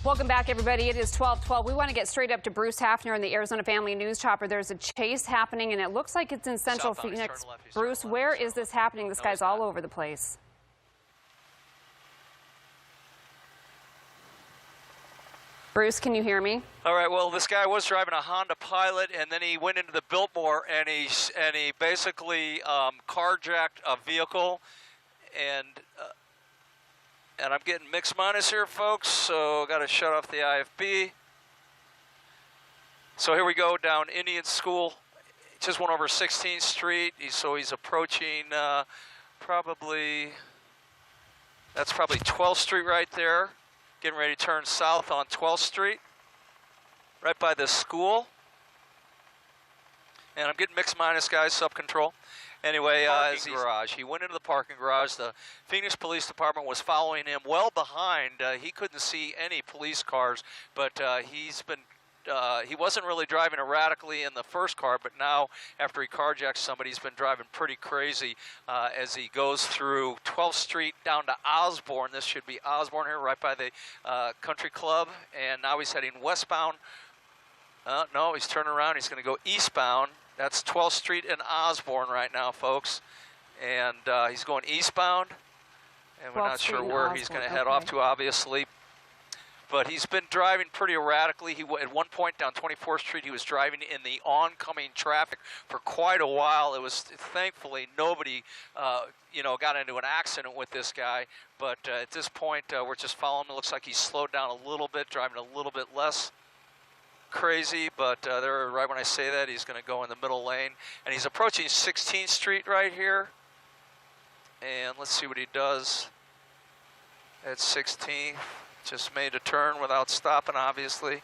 Welcome back, everybody. It is 12:12. We want to get straight up to Bruce Hafner in the Arizona Family News Chopper. There's a chase happening, and it looks like it's in Central Phoenix. Bruce, where is this happening? This guy's all over the place. Bruce, can you hear me? All right. Well, this guy was driving a Honda Pilot, and then he went into the Biltmore, and he basically carjacked a vehicle, and I'm getting mixed minus here, folks, so got to shut off the IFB. So here we go down Indian School. Just went over 16th Street, so he's approaching that's probably 12th Street right there. Getting ready to turn south on 12th Street, right by the school. And I'm getting mixed minus, guys, sub-control. Anyway, he went into the parking garage. The Phoenix Police Department was following him well behind. He couldn't see any police cars, but he wasn't really driving erratically in the first car, but now after he carjacked somebody, he's been driving pretty crazy as he goes through 12th Street down to Osborne. This should be Osborne here, right by the country club, and now he's heading westbound. No, he's turning around. He's going to go eastbound. That's 12th Street and Osborne right now, folks. And he's going eastbound, and we're not sure where he's going to head off to, obviously. But he's been driving pretty erratically. At one point down 24th Street, he was driving in the oncoming traffic for quite a while. It was, thankfully, nobody, got into an accident with this guy. But at this point, we're just following him. It looks like he's slowed down a little bit, driving a little bit less crazy, but there, right when I say that, he's going to go in the middle lane, and he's approaching 16th Street right here. And let's see what he does at 16th. Just made a turn without stopping, obviously,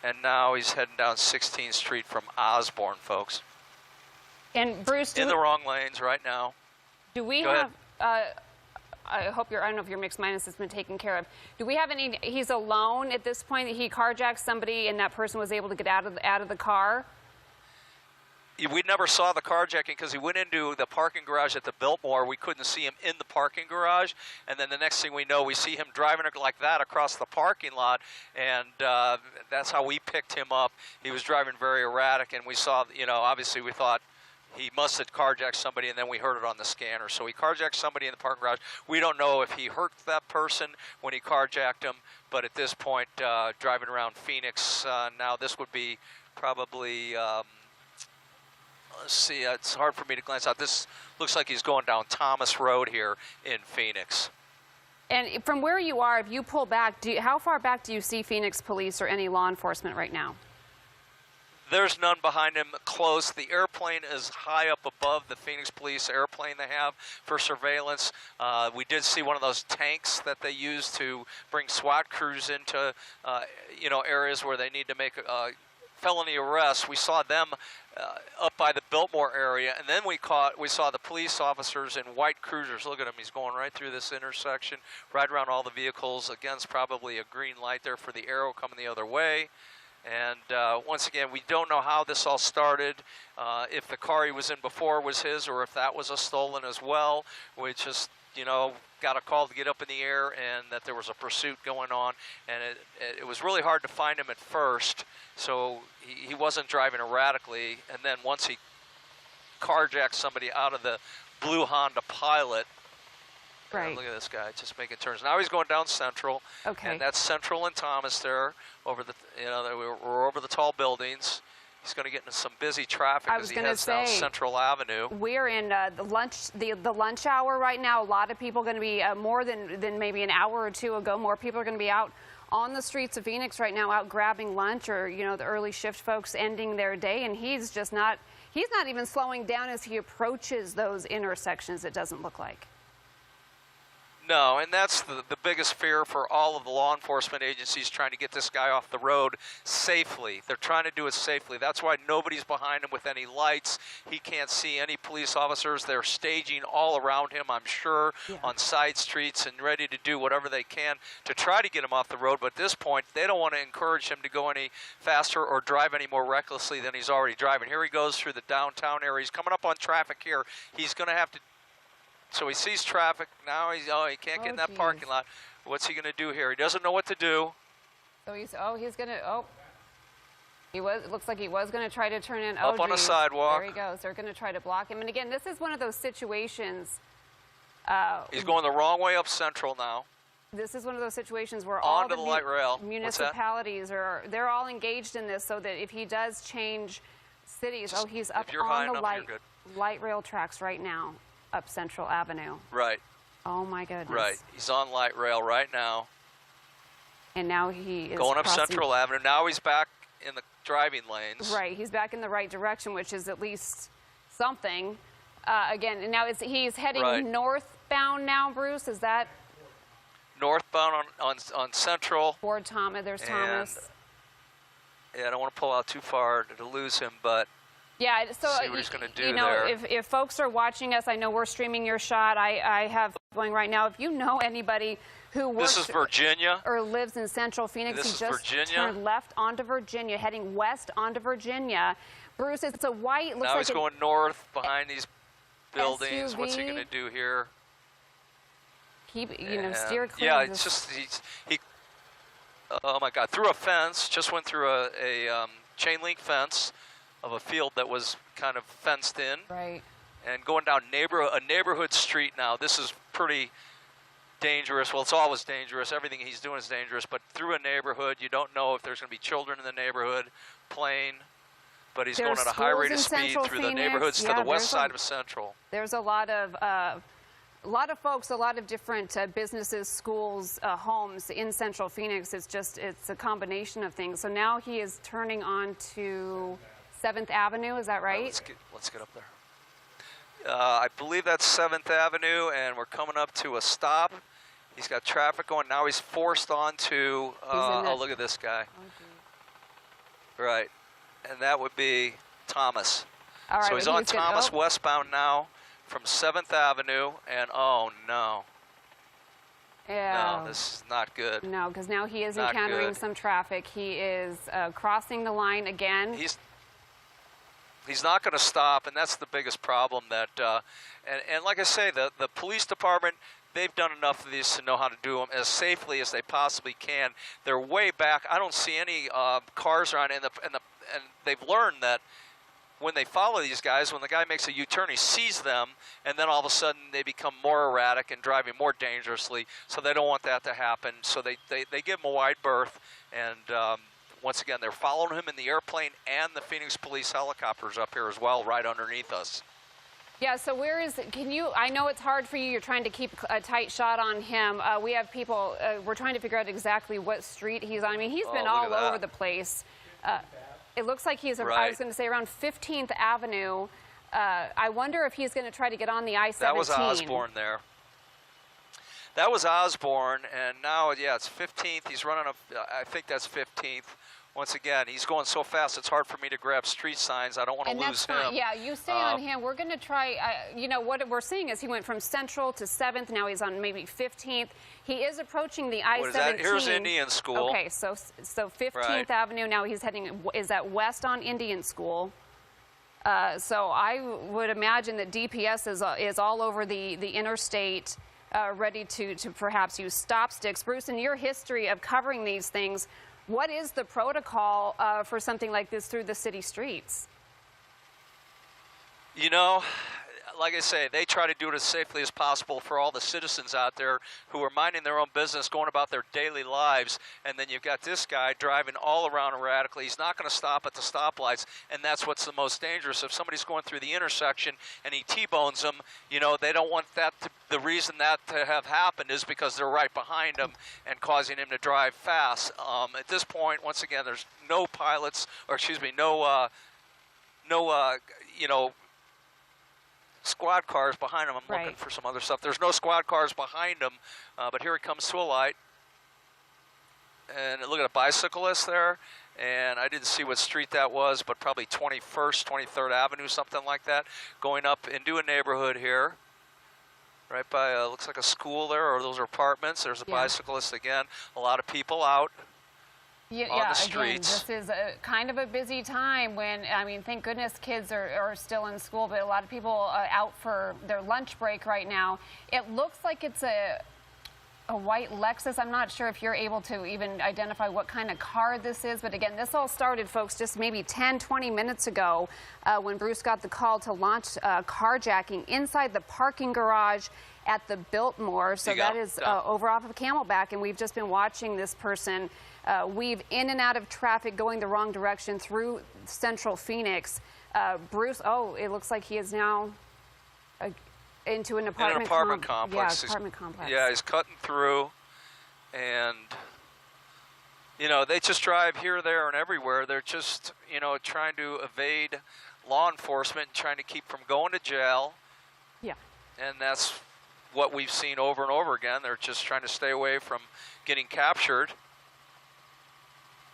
and now he's heading down 16th Street from Osborne, folks. And Bruce, in the wrong lanes right now. Do we have? I don't know if your mixed minus has been taken care of. Do we have any? He's alone at this point. He carjacked somebody, and that person was able to get out of the car. We never saw the carjacking because he went into the parking garage at the Biltmore. We couldn't see him in the parking garage, and then the next thing we know, we see him driving like that across the parking lot, and that's how we picked him up. He was driving very erratic, and we saw, obviously we thought he must have carjacked somebody, and then we heard it on the scanner. So he carjacked somebody in the parking garage. We don't know if he hurt that person when he carjacked him, but at this point, driving around Phoenix, now this would be probably, let's see, it's hard for me to glance out. This looks like he's going down Thomas Road here in Phoenix. And from where you are, if you pull back, how far back do you see Phoenix police or any law enforcement right now? There's none behind him close. The airplane is high up above the Phoenix police airplane they have for surveillance. We did see one of those tanks that they use to bring SWAT crews into, areas where they need to make felony arrests. We saw them up by the Biltmore area, and then we saw the police officers in white cruisers. Look at him. He's going right through this intersection, right around all the vehicles. Against probably a green light there for the arrow coming the other way. And once again, we don't know how this all started, if the car he was in before was his or if that was a stolen as well. We just, got a call to get up in the air and that there was a pursuit going on. And it was really hard to find him at first, so he wasn't driving erratically. And then once he carjacked somebody out of the blue Honda Pilot, right. Look at this guy just making turns. Now he's going down Central. Okay. And that's Central and Thomas there, over the we're over the tall buildings. He's going to get into some busy traffic as he heads down Central Avenue. We're in the lunch hour right now. A lot of people are going to be more than maybe an hour or two ago. More people are going to be out on the streets of Phoenix right now, out grabbing lunch, or the early shift folks ending their day, and he's not even slowing down as he approaches those intersections. It doesn't look like. No, and that's the biggest fear for all of the law enforcement agencies trying to get this guy off the road safely. They're trying to do it safely. That's why nobody's behind him with any lights. He can't see any police officers. They're staging all around him, I'm sure, on side streets and ready to do whatever they can to try to get him off the road. But at this point, they don't want to encourage him to go any faster or drive any more recklessly than he's already driving. Here he goes through the downtown area. He's coming up on traffic here. He's going to have to. So he sees traffic. Now he can't get in that parking lot. What's he going to do here? He doesn't know what to do. So he's going to, it looks like he was going to try to turn in. Up on the sidewalk. There he goes. They're going to try to block him. And again, this is one of those situations. He's going the wrong way up Central now. This is one of those situations where all Onto the light rail. municipalities they're all engaged in this, so that if he does change cities, he's up on the light rail tracks right now, up Central Avenue. Right. Oh my goodness. Right. He's on light rail right now. And now he is going up crossing Central Avenue. Now he's back in the driving lanes. Right. He's back in the right direction, which is at least something. Again, and now he's heading northbound now, Bruce. Is that? Northbound on Central. Toward Thomas. There's Thomas. Yeah, I don't want to pull out too far to lose him, but yeah, so see what he's going to do there. there. If folks are watching us, I know we're streaming your shot. I have going right now. If you know anybody who works this is Virginia or lives in Central Phoenix, this he just turned left onto Virginia, heading west onto Virginia. Bruce, it's a white. Looks now like he's going north behind these buildings. SUV. What's he going to do here? Keep steer clear. Yeah, it's just he. Oh my God! Through a fence. Just went through a chain link fence of a field that was kind of fenced in. Right. And going down a neighborhood street now. This is pretty dangerous. Well, it's always dangerous. Everything he's doing is dangerous. But through a neighborhood, you don't know if there's going to be children in the neighborhood playing. But he's going at a high rate of speed through the neighborhoods to the west side of Central. There's a lot of folks, a lot of different businesses, schools, homes in Central Phoenix. It's a combination of things. So now he is turning on to 7th Avenue. Is that right? Let's get up there. I believe that's 7th Avenue, and we're coming up to a stop. He's got traffic going. Now he's forced onto, look at this guy. Right. And that would be Thomas. All right, so he's on Thomas westbound now from 7th Avenue, and oh no. Yeah. No, this is not good. No, because now he is encountering some traffic. He is crossing the line again. He's not going to stop, and that's the biggest problem. That and like I say, the police department, they've done enough of these to know how to do them as safely as they possibly can. They're way back. I don't see any cars around, and they've learned that when they follow these guys, when the guy makes a U-turn, he sees them, and then all of a sudden they become more erratic and driving more dangerously. So they don't want that to happen. So they give him a wide berth, and once again, they're following him in the airplane and the Phoenix Police helicopters up here as well, right underneath us. Yeah, so where is it? I know it's hard for you. You're trying to keep a tight shot on him. We have people, we're trying to figure out exactly what street he's on. I mean, he's been all over the place. It looks like he's, I was going to say, around 15th Avenue. I wonder if he's going to try to get on the I-17. That was Osborne there. That was Osborne, and now, yeah, it's 15th. He's running up, I think that's 15th. Once again, he's going so fast, it's hard for me to grab street signs. I don't want to lose him. Yeah, you stay on him. We're going to try, what we're seeing is he went from Central to 7th. Now he's on maybe 15th. He is approaching the I-17. What is that? Here's Indian School. Okay, so 15th Avenue. Now he's heading, is that west on Indian School? So I would imagine that DPS is all over the interstate, ready to perhaps use stop sticks. Bruce, in your history of covering these things, what is the protocol for something like this through the city streets? You know, like I say, they try to do it as safely as possible for all the citizens out there who are minding their own business, going about their daily lives, and then you've got this guy driving all around erratically. He's not going to stop at the stoplights, and that's what's the most dangerous. If somebody's going through the intersection and he T-bones them, you know, they don't want that to, the reason that to have happened is because they're right behind him and causing him to drive fast. At this point, once again, there's no pilots, or excuse me, no, you know, squad cars behind him. I'm looking for some other stuff. There's no squad cars behind him, but here he comes to a light. And look at a bicyclist there. And I didn't see what street that was, but probably 21st, 23rd Avenue, something like that, going up into a neighborhood here. Right by, looks like a school there, or those are apartments. There's a bicyclist again. A lot of people out. On the streets. Again, this is kind of a busy time when, I mean, thank goodness kids are still in school, but a lot of people out for their lunch break right now. It looks like it's a white Lexus. I'm not sure if you're able to even identify what kind of car this is. But again, this all started, folks, just maybe 10, 20 minutes ago when Bruce got the call to launch carjacking inside the parking garage at the Biltmore. So that is over off of Camelback. And we've just been watching this person weave in and out of traffic going the wrong direction through central Phoenix. Bruce, it looks like he is now into an apartment, complex. Yeah, apartment complex. Yeah, he's cutting through, and you know, they just drive here, there, and everywhere. They're just, you know, trying to evade law enforcement and trying to keep from going to jail. Yeah. And that's what we've seen over and over again. They're just trying to stay away from getting captured.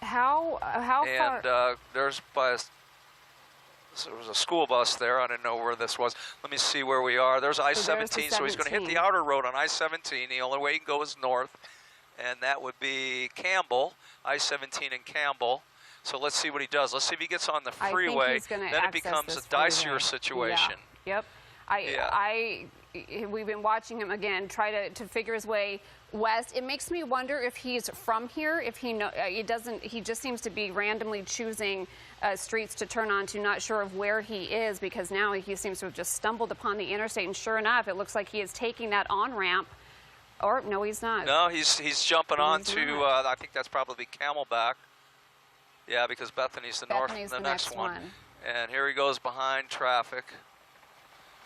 How far? And there's so there was a school bus there. I didn't know where this was. Let me see where we are. There's I-17, so he's going to hit the outer road on I-17. The only way he can go is north, and that would be Campbell, I-17 and Campbell. So let's see what he does. Let's see if he gets on the freeway. Then it becomes a dicier situation. Yeah. Yep. We've been watching him again try to figure his way west. It makes me wonder if he's from here. If he he just seems to be randomly choosing streets to turn onto. Not sure of where he is, because now he seems to have just stumbled upon the interstate. And sure enough, it looks like he is taking that on ramp. Or no, he's not. No, he's jumping onto. I think that's probably Camelback. Yeah, because Bethany's the next one. And here he goes behind traffic.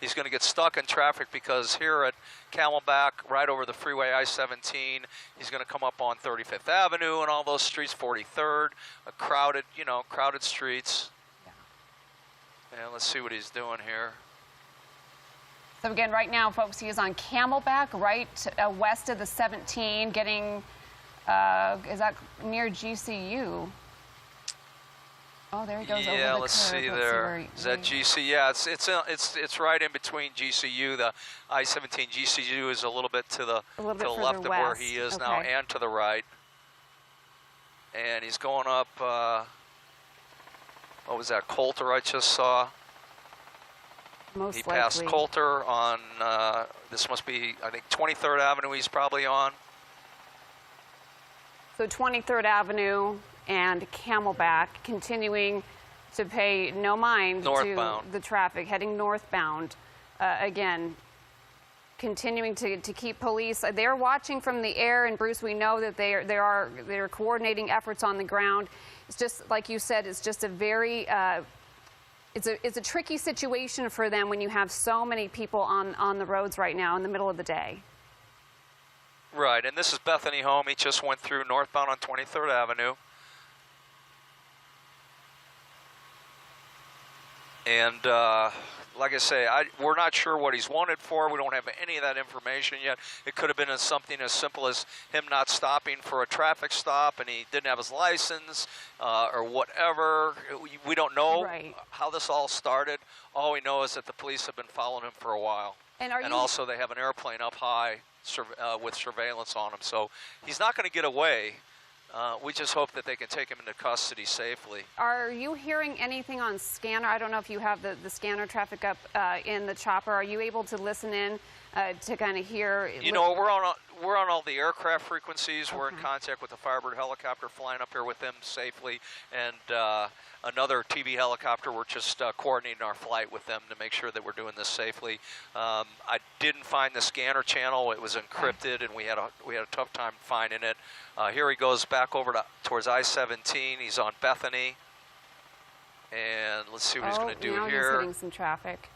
He's going to get stuck in traffic because here at Camelback, right over the freeway I-17, he's going to come up on 35th Avenue and all those streets, 43rd, crowded streets. Yeah. And let's see what he's doing here. So again, right now, folks, he is on Camelback, right west of the 17, getting, is that near GCU? Oh, there he goes over the curve. Yeah, let's see there. Is that GC? Yeah, it's right in between GCU. The I-17 GCU is a little bit to the left of where he is now, and to the right. And he's going up. What was that? Coulter I just saw. He passed Coulter on. This must be, I think, 23rd Avenue. He's probably on. So 23rd Avenue and Camelback, continuing to pay no mind to the traffic, heading northbound. Again, continuing to keep police. They're watching from the air, and Bruce, we know that they're coordinating efforts on the ground. It's just like you said. It's just a very it's a tricky situation for them when you have so many people on the roads right now in the middle of the day. Right, and this is Bethany home. He just went through northbound on 23rd Avenue. And like I say, we're not sure what he's wanted for. We don't have any of that information yet. It could have been something as simple as him not stopping for a traffic stop and he didn't have his license or whatever. We don't know how this all started. All we know is that the police have been following him for a while. And also they have an airplane up high with surveillance on him. So he's not going to get away. We just hope that they can take him into custody safely. Are you hearing anything on scanner? I don't know if you have the scanner traffic up in the chopper. Are you able to listen in to kind of hear? You know, we're on all the aircraft frequencies. Okay. We're in contact with the Firebird helicopter flying up here with them safely, and another TB helicopter. We're just coordinating our flight with them to make sure that we're doing this safely. I didn't find the scanner channel. It was encrypted, and we had a tough time finding it. Here he goes back over towards I-17. He's on Bethany, and let's see what he's going to do now here. He's hitting some traffic.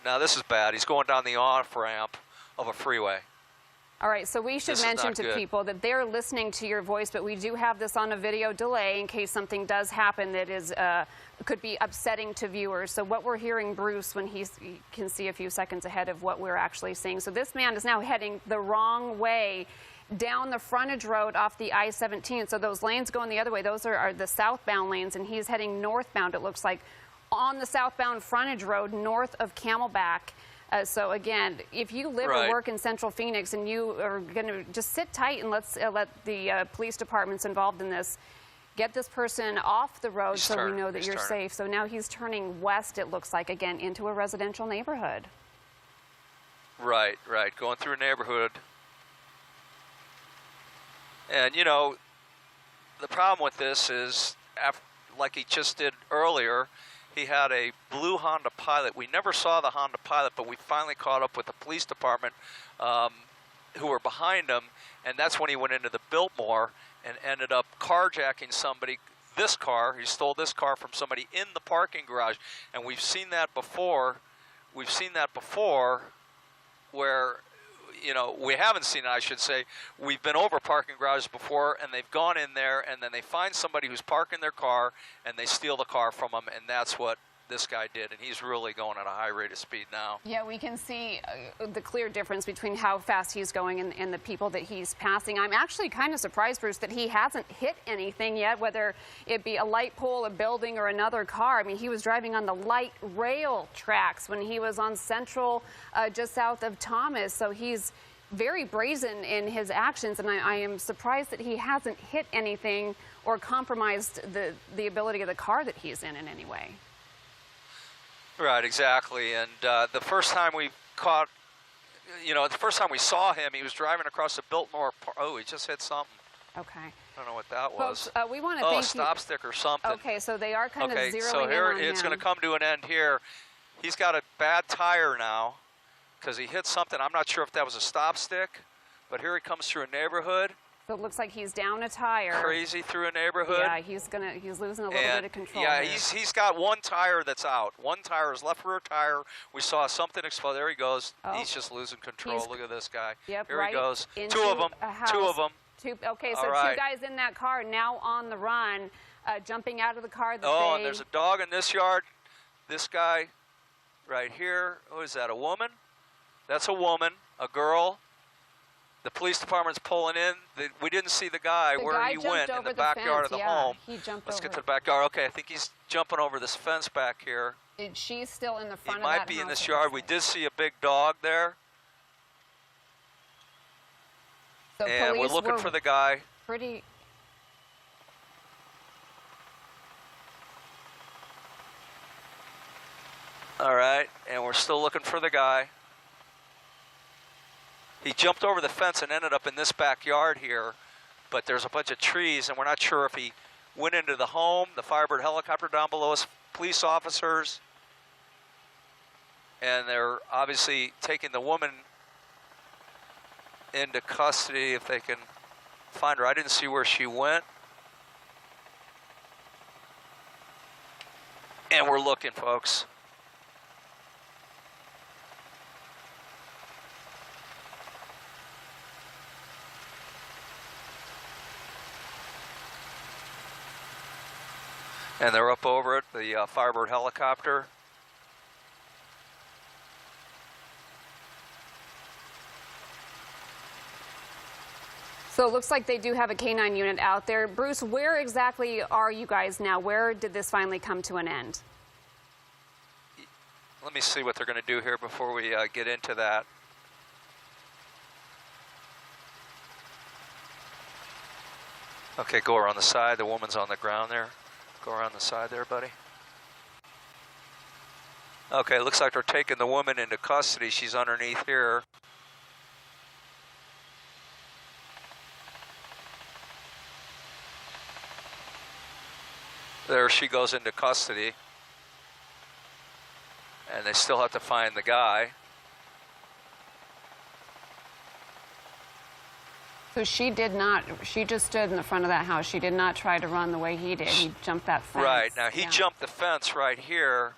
Now this is bad. He's going down the off-ramp of a freeway. All right, so we should mention to people that they're listening to your voice, but we do have this on a video delay in case something does happen that is could be upsetting to viewers. So what we're hearing Bruce when he can see a few seconds ahead of what we're actually seeing. So this man is now heading the wrong way down the frontage road off the I-17. So those lanes going the other way, those are the southbound lanes, and he's heading northbound, it looks like, on the southbound frontage road north of Camelback. So again, if you live or work in Central Phoenix and you are going to just sit tight and let the police departments involved in this get this person off the road so we know that you're safe. So now he's turning west, it looks like, again, into a residential neighborhood. Right, going through a neighborhood. And, you know, the problem with this is, like he just did earlier, he had a blue Honda Pilot. We never saw the Honda Pilot, but we finally caught up with the police department who were behind him, and that's when he went into the Biltmore and ended up carjacking somebody. This car, he stole this car from somebody in the parking garage, and we've seen that before. We've seen that before where, you know, we haven't seen it, I should say. We've been over parking garages before, and they've gone in there, and then they find somebody who's parking their car, and they steal the car from them, and that's what this guy did, and he's really going at a high rate of speed now. Yeah, we can see the clear difference between how fast he's going and the people that he's passing. I'm actually kind of surprised, Bruce, that he hasn't hit anything yet, whether it be a light pole, a building, or another car. I mean, he was driving on the light rail tracks when he was on Central, just south of Thomas, so he's very brazen in his actions, and I am surprised that he hasn't hit anything or compromised the ability of the car that he's in any way. Right, exactly. And the first time we caught, you know, the first time we saw him, he was driving across the Biltmore Park. Oh, he just hit something. Okay. I don't know what that was. Folks, we want to thank a stop stick or something. Okay, so they are kind of zeroing so here in on it's him. going to come to an end here. He's got a bad tire now because he hit something. I'm not sure if that was a stop stick, but here he comes through a neighborhood. So it looks like he's down a tire. Crazy through a neighborhood. Yeah, he's losing a little bit of control. Yeah, here. he's got one tire that's out. One tire, his left rear tire. We saw something explode. There he goes. Oh. He's just losing control. Look at this guy. Yep, here right he goes. into Two of them. a house. Two of them. Okay, so right. two guys in that car now on the run, jumping out of the car. And there's a dog in this yard. This guy right here. Who is that, a woman? That's a woman, a girl. The police department's pulling in. We didn't see the guy where he went in the backyard of the home. He jumped Let's over. get to the backyard. Okay, I think he's jumping over this fence back here. She's still in the front He of that might be in house, this yard. We did see a big dog there. So And we're looking for the guy. Pretty. All right, and we're still looking for the guy. He jumped over the fence and ended up in this backyard here, but there's a bunch of trees, and we're not sure if he went into the home. The Firebird helicopter down below us, police officers, and they're obviously taking the woman into custody if they can find her. I didn't see where she went. And we're looking, folks. And they're up over it, the Firebird helicopter. So it looks like they do have a K-9 unit out there. Bruce, where exactly are you guys now? Where did this finally come to an end? Let me see what they're going to do here before we get into that. Okay, go around the side. The woman's on the ground there. Go around the side there, buddy. Okay, looks like they're taking the woman into custody. She's underneath here. There she goes into custody. And they still have to find the guy. So she just stood in the front of that house. She did not try to run the way he did. He jumped that fence. Right, now he jumped the fence right here,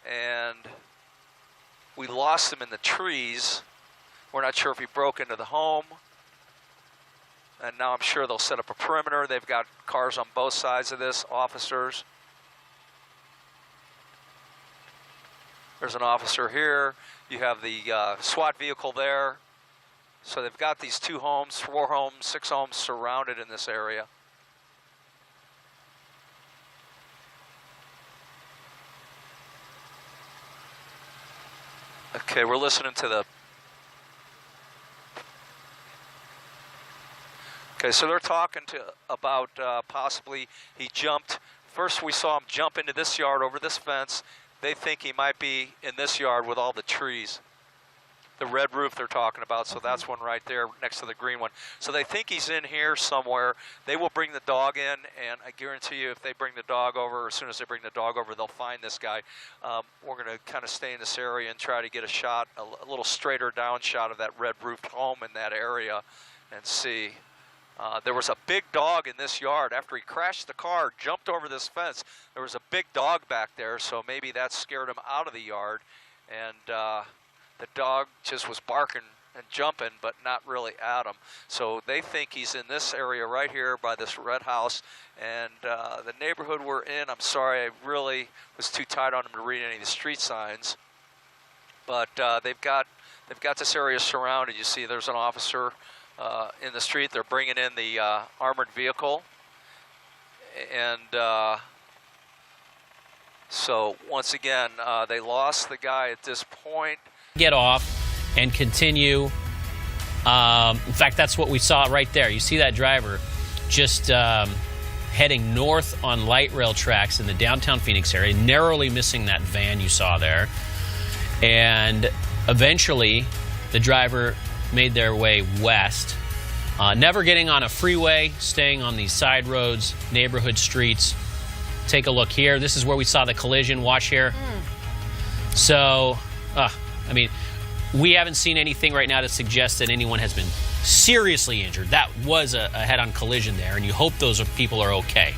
and we lost him in the trees. We're not sure if he broke into the home. And now I'm sure they'll set up a perimeter. They've got cars on both sides of this, officers. There's an officer here. You have the SWAT vehicle there. So they've got these 2 homes, 4 homes, 6 homes surrounded in this area. Okay, we're listening to the... Okay, so they're talking about possibly he jumped. First we saw him jump into this yard over this fence. They think he might be in this yard with all the trees. the red roof they're talking about. So that's one right there next to the green one. So they think he's in here somewhere. They will bring the dog in, and I guarantee you if they bring the dog over, as soon as they bring the dog over, they'll find this guy. We're going to kind of stay in this area and try to get a shot, a little straighter down shot of that red roofed home in that area and see. There was a big dog in this yard. After he crashed the car, jumped over this fence, there was a big dog back there, so maybe that scared him out of the yard. And the dog just was barking and jumping, but not really at him. So they think he's in this area right here by this red house. And the neighborhood we're in, I'm sorry, I really was too tight on him to read any of the street signs. But they've got this area surrounded. You see there's an officer in the street. They're bringing in the armored vehicle. And so once again, they lost the guy at this point. Get off and continue. In fact, that's what we saw right there. You see that driver just heading north on light rail tracks in the downtown Phoenix area, narrowly missing that van you saw there. And eventually, the driver made their way west, never getting on a freeway, staying on these side roads, neighborhood streets. Take a look here. This is where we saw the collision. Watch here. So, I mean, we haven't seen anything right now to suggest that anyone has been seriously injured. That was a head-on collision there, and you hope those people are okay.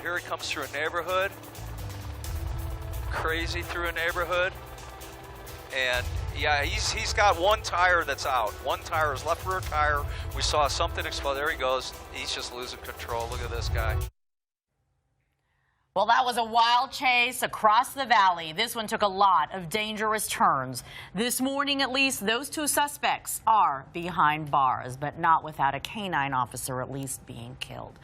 Here he comes through a neighborhood. Crazy through a neighborhood. And yeah, he's got one tire that's out. One tire, his left rear tire. We saw something explode. There he goes. He's just losing control. Look at this guy. Well, that was a wild chase across the valley. This one took a lot of dangerous turns. This morning, at least, those two suspects are behind bars, but not without a canine officer at least being killed.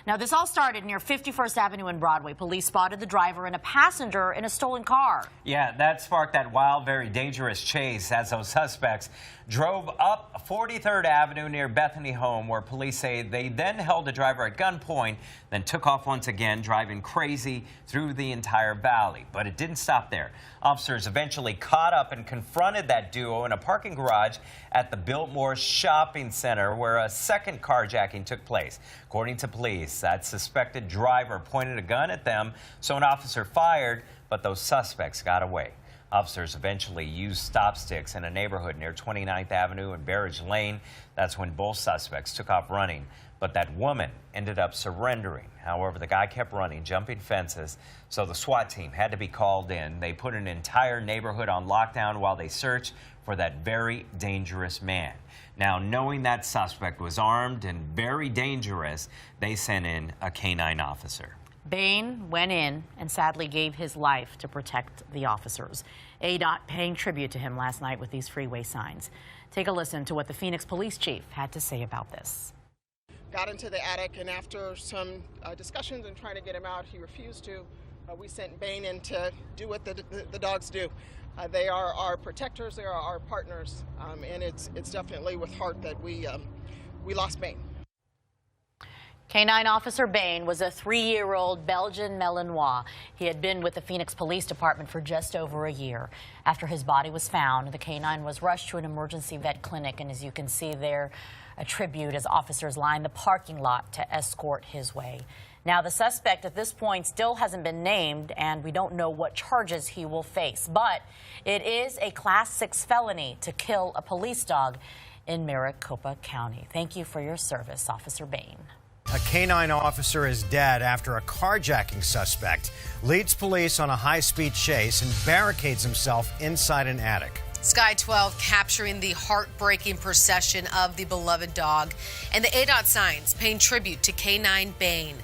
Now, this all started near 51st Avenue and Broadway. Police spotted the driver and a passenger in a stolen car. Yeah, that sparked that wild, very dangerous chase as those suspects drove up 43rd Avenue near Bethany Home, where police say they then held the driver at gunpoint, then took off once again, driving crazy through the entire valley. But it didn't stop there. Officers eventually caught up and confronted that duo in a parking garage at the Biltmore Shopping Center, where a second carjacking took place. According to police, that suspected driver pointed a gun at them, so an officer fired, but those suspects got away. Officers eventually used stop sticks in a neighborhood near 29th Avenue and Barrage Lane. That's when both suspects took off running, but that woman ended up surrendering. However, the guy kept running, jumping fences, so the SWAT team had to be called in. They put an entire neighborhood on lockdown while they searched for that very dangerous man. Now, knowing that suspect was armed and very dangerous, they sent in a canine officer. Bain went in and sadly gave his life to protect the officers. ADOT paying tribute to him last night with these freeway signs. Take a listen to what the Phoenix police chief had to say about this. Got into the attic, and after some discussions and trying to get him out, he refused to. We sent Bain in to do what the dogs do. They are our protectors, they are our partners, and it's definitely with heart that we lost Bain. Canine Officer Bain was a 3-year-old Belgian Malinois. He had been with the Phoenix Police Department for just over a year. After his body was found, the canine was rushed to an emergency vet clinic, and as you can see there, a tribute as officers lined the parking lot to escort his way. Now, the suspect at this point still hasn't been named, and we don't know what charges he will face. But it is a Class 6 felony to kill a police dog in Maricopa County. Thank you for your service, Officer Bain. A canine officer is dead after a carjacking suspect leads police on a high-speed chase and barricades himself inside an attic. Sky 12 capturing the heartbreaking procession of the beloved dog, and the ADOT signs paying tribute to Canine Bain.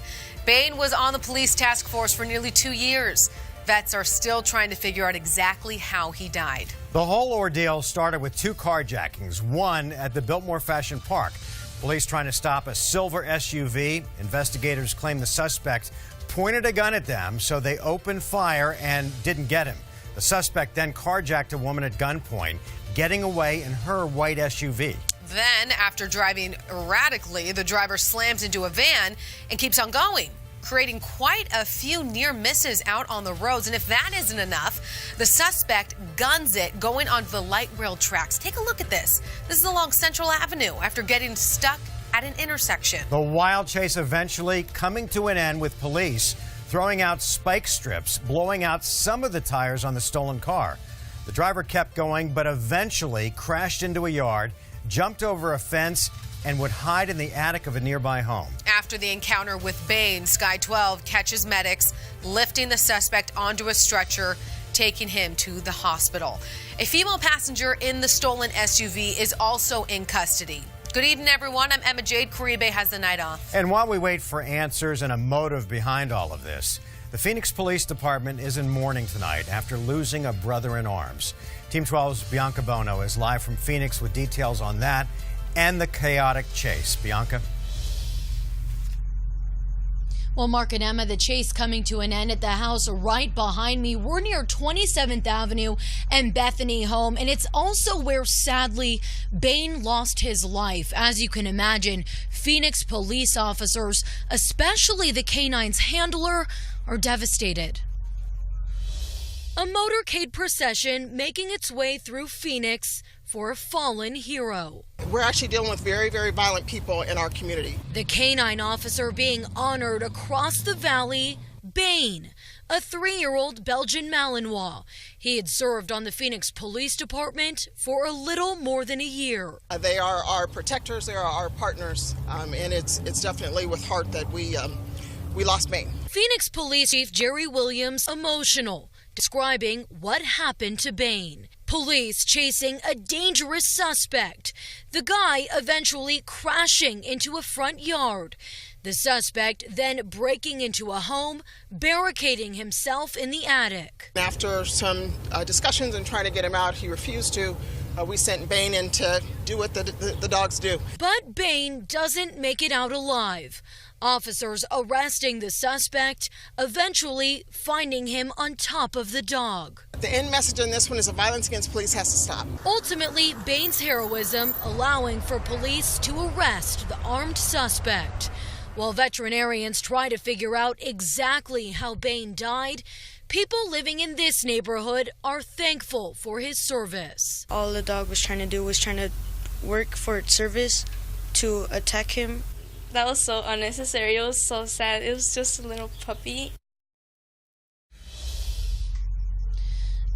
Bain was on the police task force for nearly 2 years. Vets are still trying to figure out exactly how he died. The whole ordeal started with 2 carjackings, one at the Biltmore Fashion Park. Police trying to stop a silver SUV. Investigators claim the suspect pointed a gun at them, so they opened fire and didn't get him. The suspect then carjacked a woman at gunpoint, getting away in her white SUV. Then, after driving erratically, the driver slams into a van and keeps on going, creating quite a few near misses out on the roads. And if that isn't enough, the suspect guns it going onto the light rail tracks. Take a look at this. This is along Central Avenue after getting stuck at an intersection. The wild chase eventually coming to an end with police throwing out spike strips, blowing out some of the tires on the stolen car. The driver kept going, but eventually crashed into a yard, jumped over a fence, and would hide in the attic of a nearby home. After the encounter with Bain, Sky 12 catches medics lifting the suspect onto a stretcher, taking him to the hospital. A female passenger in the stolen SUV is also in custody. Good evening, everyone. I'm Emma Jade. Korea Bay has the night off. And while we wait for answers and a motive behind all of this, the Phoenix Police Department is in mourning tonight after losing a brother in arms. Team 12's Bianca Bono is live from Phoenix with details on that and the chaotic chase. Bianca? Well, Mark and Emma, the chase coming to an end at the house right behind me. We're near 27th Avenue and Bethany Home, and it's also where, sadly, Bain lost his life. As you can imagine, Phoenix police officers, especially the canine's handler, are devastated. A motorcade procession making its way through Phoenix for a fallen hero. We're actually dealing with very, very violent people in our community. The canine officer being honored across the valley, Bain, a 3-year-old Belgian Malinois. He had served on the Phoenix Police Department for a little more than a year. They are our protectors, they are our partners, and it's definitely with heart that we we lost Bain. Phoenix Police Chief Jerry Williams emotional, describing what happened to Bain. Police chasing a dangerous suspect. The guy eventually crashing into a front yard. The suspect then breaking into a home, barricading himself in the attic. After some discussions and trying to get him out, he refused to. We sent Bain in to do what the dogs do. But Bain doesn't make it out alive. Officers arresting the suspect, eventually finding him on top of the dog. The end message in this one is that violence against police has to stop. Ultimately, Bain's heroism allowing for police to arrest the armed suspect. While veterinarians try to figure out exactly how Bain died, people living in this neighborhood are thankful for his service. All the dog was trying to do was trying to work for its service to attack him. That was so unnecessary. It was so sad. It was just a little puppy.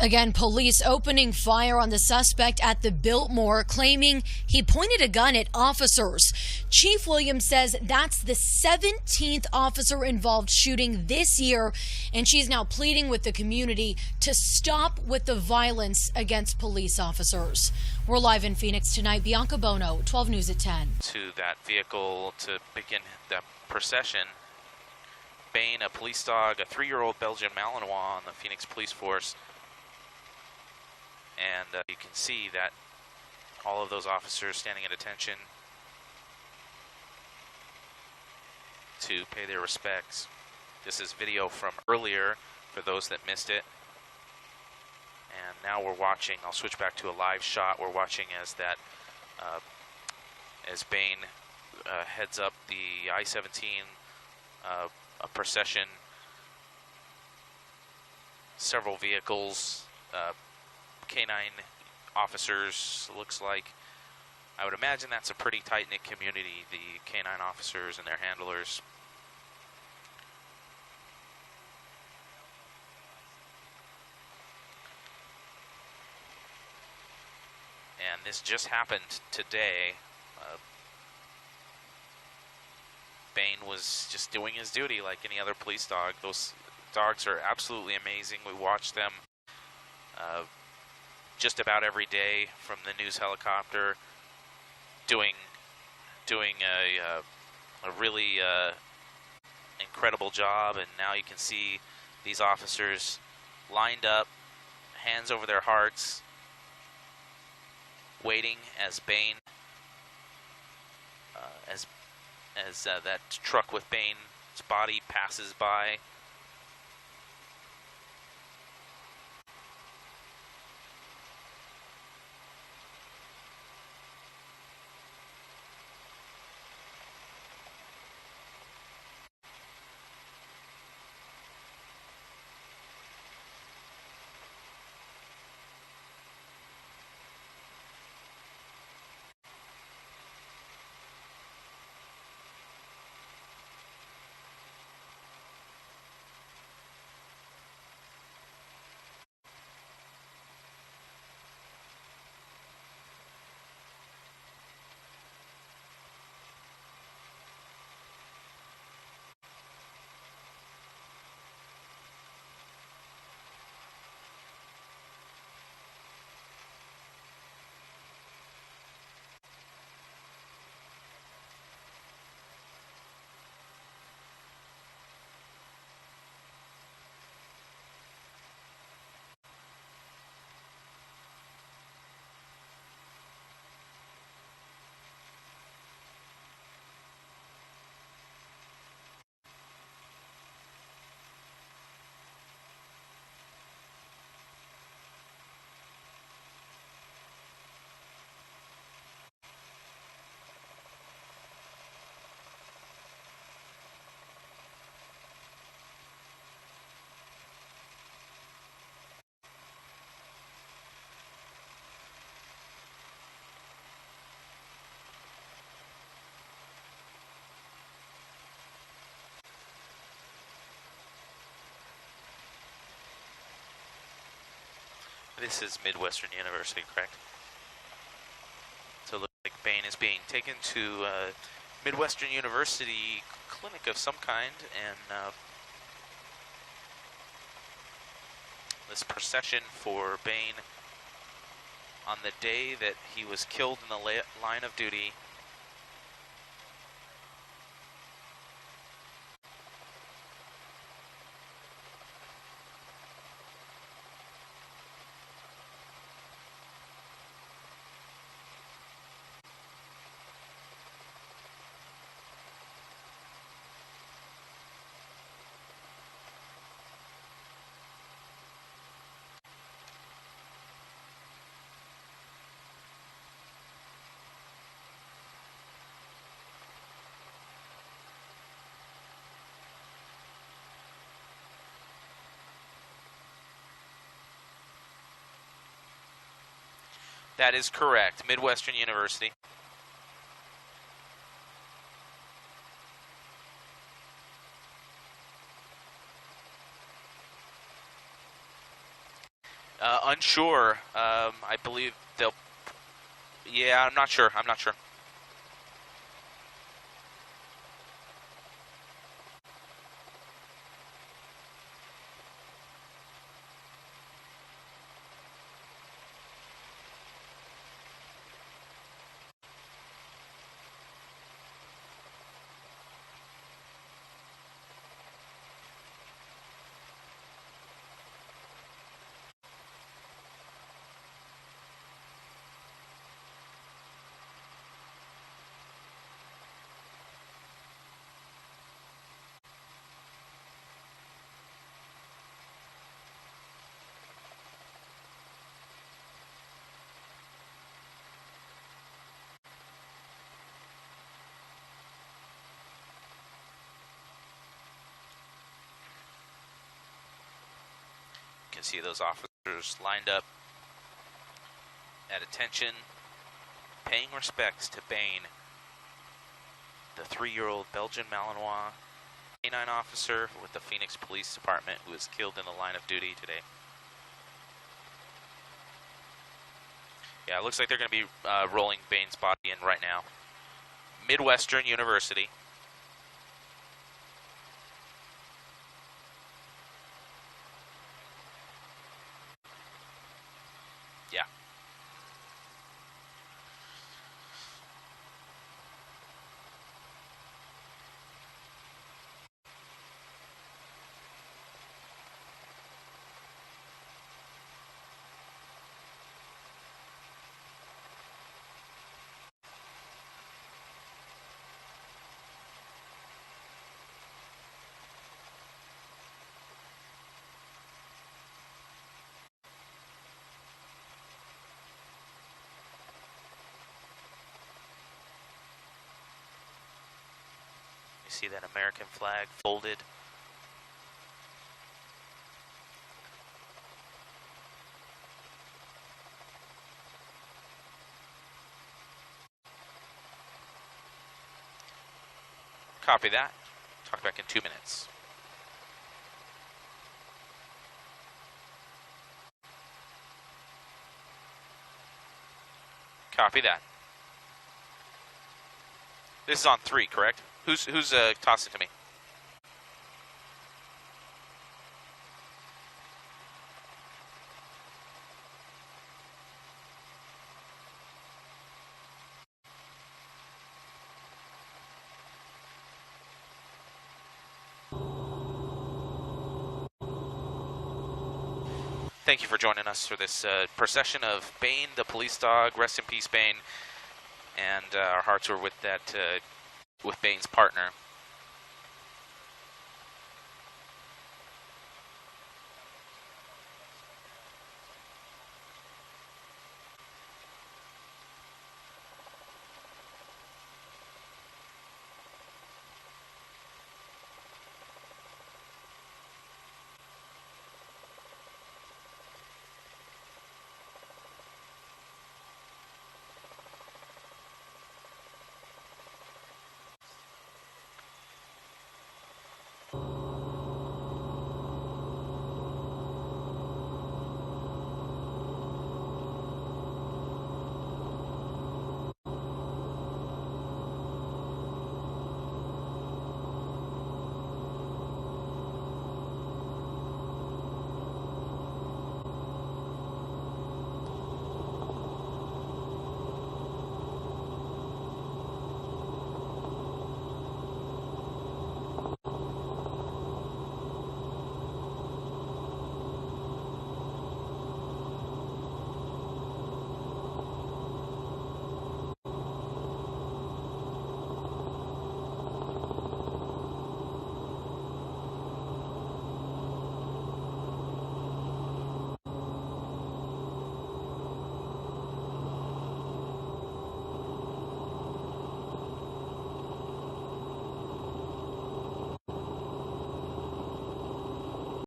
Again, police opening fire on the suspect at the Biltmore, claiming he pointed a gun at officers. Chief Williams says that's the 17th officer involved shooting this year, and she's now pleading with the community to stop with the violence against police officers. We're live in Phoenix tonight. Bianca Bono, 12 News at 10. To that vehicle to begin the procession. Bain, a police dog, a 3-year-old Belgian Malinois on the Phoenix Police Force. And you can see that all of those officers standing at attention to pay their respects. This is video from earlier for those that missed it. And now we're watching, I'll switch back to a live shot. We're watching as that, as Bain heads up the I-17 a procession, several vehicles, canine officers, looks like. I would imagine that's a pretty tight-knit community, the canine officers and their handlers. And this just happened today. Bain was just doing his duty like any other police dog. Those dogs are absolutely amazing. We watch them just about every day from the news helicopter, doing a really incredible job. And now you can see these officers lined up, hands over their hearts, waiting as Bain, as that truck with Bain's body passes by. This is Midwestern University, correct? So it looks like Bain is being taken to Midwestern University clinic of some kind, and this procession for Bain on the day that he was killed in the line of duty. That is correct. Midwestern University. Unsure. I believe they'll... Yeah, I'm not sure. I'm not sure. You can see those officers lined up at attention, paying respects to Bain, the 3-year-old Belgian Malinois canine officer with the Phoenix Police Department who was killed in the line of duty today. Yeah, it looks like they're going to be rolling Bain's body in right now. Midwestern University. Yeah. You see that American flag folded. Copy that. Talk back in 2 minutes. Copy that. This is on 3, correct? Who's tossing to me? Thank you for joining us for this procession of Bain, the police dog. Rest in peace, Bain. And our hearts were with that, with Bain's partner.